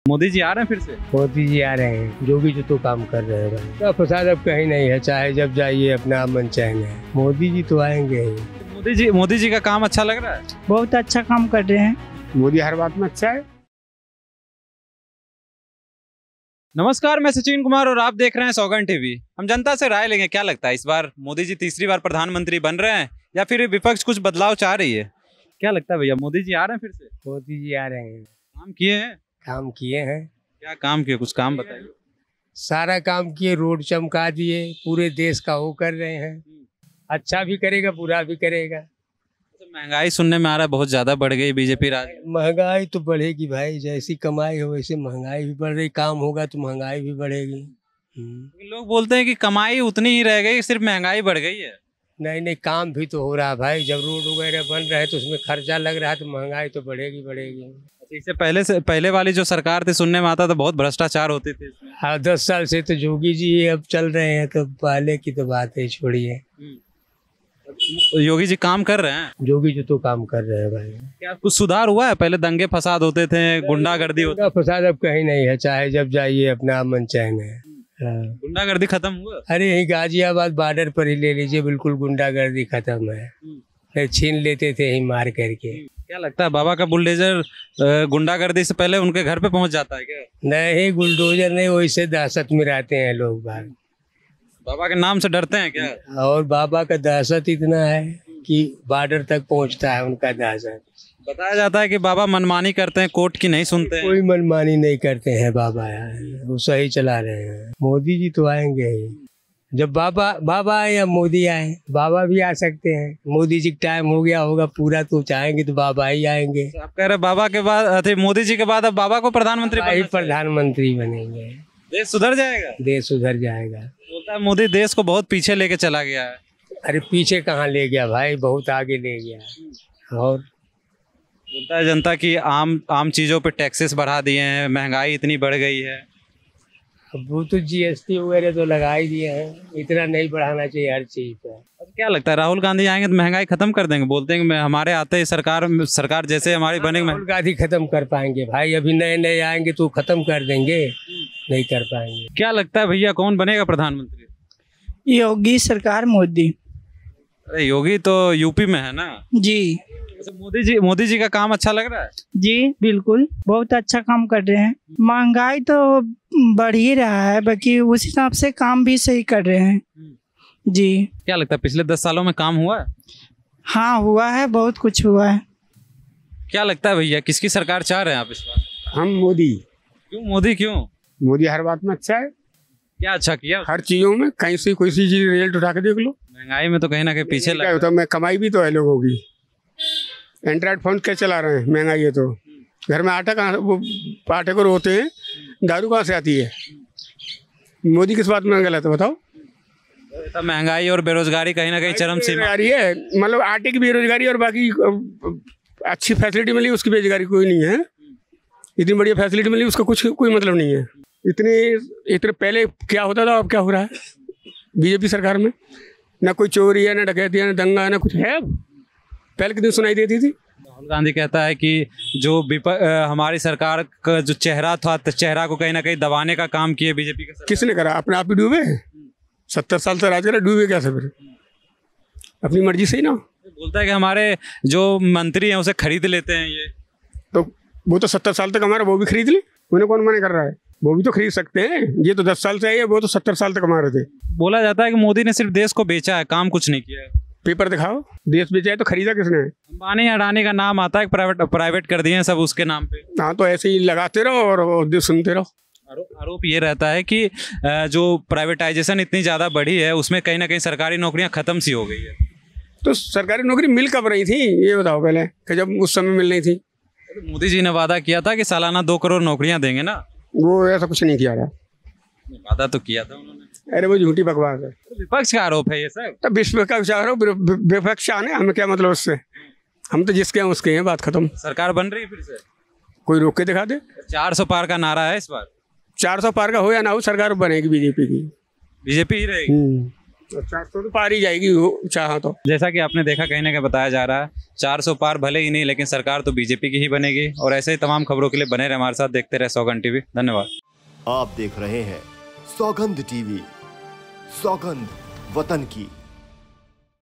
मोदी जी आ रहे हैं फिर से। मोदी जी आ रहे हैं, जोगी जी तो काम कर रहे हैं भाई। तो फसाद अब कहीं नहीं है, चाहे जब जाइए अपना मन चैन है। मोदी जी तो आएंगे ही। मोदी जी का काम अच्छा लग रहा है। बहुत अच्छा काम कर रहे हैं। मोदी हर बात में अच्छा है। नमस्कार, मैं सचिन कुमार और आप देख रहे हैं सौगन टीवी। हम जनता से राय लेंगे, क्या लगता है इस बार मोदी जी तीसरी बार प्रधानमंत्री बन रहे हैं या फिर विपक्ष कुछ बदलाव चाह रही है? क्या लगता है भैया, मोदी जी आ रहे हैं फिर से? मोदी जी आ रहे हैं। काम किए हैं? काम किए हैं। क्या काम किए, कुछ काम बताइए। सारा काम किए, रोड चमका दिए, पूरे देश का वो कर रहे हैं। अच्छा भी करेगा, बुरा भी करेगा। तो महंगाई सुनने में आ रहा है बहुत ज्यादा बढ़ गई बीजेपी राज। महंगाई तो बढ़ेगी भाई, जैसी कमाई हो वैसे महंगाई भी बढ़ रही। काम होगा तो महंगाई भी बढ़ेगी। लोग बोलते हैं कि कमाई उतनी ही रह गई, सिर्फ महंगाई बढ़ गई है। नहीं नहीं, काम भी तो हो रहा है भाई। जब रोड वगैरह बन रहा है तो उसमें खर्चा लग रहा है तो महंगाई तो बढ़ेगी बढ़ेगी। इससे पहले वाली जो सरकार थी, सुनने में आता था बहुत भ्रष्टाचार होते थे इसमें। हाँ, 10 साल से तो जोगी जी अब चल रहे हैं, तो पहले की तो बात है, छोड़िए। योगी जी काम कर रहे हैं। जोगी जी तो काम कर रहे हैं भाई। क्या कुछ सुधार हुआ है? पहले दंगे फसाद होते थे, गुंडागर्दी होती। फसाद अब कहीं नहीं है, चाहे जब जाइए अपना मन चैन है। हाँ। गुंडागर्दी खत्म हुआ? अरे यही गाजियाबाद बॉर्डर पर ही ले लीजिए, बिल्कुल गुंडागर्दी खत्म है। फिर छीन लेते थे ही मार करके। क्या लगता है बाबा का बुलडोजर गुंडागर्दी से पहले उनके घर पे पहुंच जाता है क्या? नहीं, बुलडोजर नहीं, वैसे दहशत में रहते हैं लोग बाहर। बाबा के नाम से डरते हैं क्या? और बाबा का दहशत इतना है कि बॉर्डर तक पहुंचता है उनका दहशत। बताया जाता है कि बाबा मनमानी करते हैं, कोर्ट की नहीं सुनते हैं। कोई मनमानी नहीं करते हैं बाबा यार, वो सही चला रहे हैं। मोदी जी तो आएंगे ही। जब बाबा आए या मोदी आए, बाबा भी आ सकते हैं। मोदी जी का टाइम हो गया होगा पूरा, तो चाहेंगे तो बाबा ही आएंगे। आप कह रहे बाबा के बाद, मोदी जी के बाद अब बाबा को प्रधानमंत्री प्रधानमंत्री बनेंगे। देश सुधर जाएगा। देश सुधर जाएगा। बोलता है मोदी देश को बहुत पीछे लेके चला गया है। अरे पीछे कहाँ ले गया भाई, बहुत आगे ले गया। और बोलता है जनता की आम चीजों पे टैक्सेस बढ़ा दिए हैं, महंगाई इतनी बढ़ गई है। अब वो तो जीएसटी वगैरह तो लगा ही दिए हैं, इतना नहीं बढ़ाना चाहिए हर चीज पर। अब क्या लगता है राहुल गांधी आएंगे तो महंगाई खत्म कर देंगे? बोलते हैं कि हमारे आते ही सरकार जैसे हमारी बनेगी। राहुल गांधी खत्म कर पाएंगे भाई? अभी नए नए आएंगे तो खत्म कर देंगे, नहीं कर पाएंगे। क्या लगता है भैया, कौन बनेगा प्रधानमंत्री? योगी सरकार, मोदी। अरे योगी तो यूपी में है ना जी। मोदी जी का काम अच्छा लग रहा है? जी बिल्कुल, बहुत अच्छा काम कर रहे हैं। महंगाई तो बढ़ ही रहा है, बाकी उस हिसाब से काम भी सही कर रहे हैं। जी। क्या लगता है पिछले 10 सालों में काम हुआ है? हाँ हुआ है, बहुत कुछ हुआ है। क्या लगता है भैया, किसकी सरकार चाह रहे हैं आप इस बार? हम मोदी। क्यों मोदी, क्यों? मोदी हर बात में अच्छा है। क्या अच्छा किया? हर चीजों में, कहीं से कोई सी चीज रिजल्ट उठा के देख लो। महंगाई में तो कहीं ना कहीं पीछे लगा होता है, कमाई भी तो है लोगों की। एंड्रॉइड फोन क्या चला रहे हैं, महंगाई है तो। घर में आटा कहाँ, वो आटे को रोते हैं, दारू कहाँ से आती है? मोदी किस बात में गलत है बताओ? तो महंगाई और बेरोजगारी कहीं ना कहीं चरम सीमा है। मतलब आटे की बेरोजगारी और बाकी अच्छी फैसिलिटी मिली, उसकी बेरोजगारी कोई नहीं है। इतनी बढ़िया फैसिलिटी मिली, उसका कोई मतलब नहीं है। इतने पहले क्या होता था, अब क्या हो रहा है बीजेपी सरकार में? ना कोई चोरी है, ना डकैती है, ना दंगा है, ना कुछ है। पहले कितनी सुनाई देती थी। राहुल गांधी कहता है कि जो हमारी सरकार का जो चेहरा था, चेहरा को कहीं ना कहीं दबाने का काम किए बीजेपी का। किसने करा? अपने आप ही डूबे। 70 साल से राज करा, डूबे कैसे फिर? अपनी मर्जी से ही ना। बोलता है कि हमारे जो मंत्री हैं उसे खरीद लेते हैं ये। तो वो तो 70 साल तक हमारा, वो भी खरीद ले। उन्हें कौन मना कर रहा है? वो भी तो खरीद सकते हैं। ये तो 10 साल से है, वो तो 70 साल तक कमा रहे थे। बोला जाता है कि मोदी ने सिर्फ देश को बेचा है, काम कुछ नहीं किया है। पेपर दिखाओ, देश बेचा है तो खरीदा किसने? अंबानी अडानी का नाम आता है, प्राइवेट कर दिए हैं सब उसके नाम पे। हाँ, तो ऐसे ही लगाते रहो और सुनते रहो। आरोप ये रहता है कि जो प्राइवेटाइजेशन इतनी ज़्यादा बढ़ी है, उसमें कहीं ना कहीं सरकारी नौकरियां खत्म सी हो गई है। तो सरकारी नौकरी मिल कब रही थी ये बताओ पहले, कि जब उस समय मिल रही थी? मोदी जी ने वादा किया था कि सालाना 2 करोड़ नौकरियां देंगे ना। वो ऐसा कुछ नहीं किया था। वादा तो किया था उन्होंने। अरे वो झूठी बकवास है। विपक्ष का आरोप है ये सब। तब विश्व का विचार हो, विपक्ष आने हमें क्या मतलब उससे? हम तो जिसके हैं उसके हैं, बात खत्म। सरकार बन रही है फिर से, कोई रोक के दिखा दे। 400 पार का नारा है इस बार। 400 पार का हो या ना हो, सरकार बनेगी बीजेपी की। बीजेपी ही रहेगी। 400 तो पार ही जाएगी वो चाहा तो। जैसा कि आपने देखा कहीं ना कहीं बताया जा रहा है 400 पार भले ही नहीं, लेकिन सरकार तो बीजेपी की ही बनेगी। और ऐसे ही तमाम खबरों के लिए बने रहे हमारे साथ, देखते रहे सौगंध टीवी। धन्यवाद। आप देख रहे हैं सौगंध टीवी, सौगंध वतन की।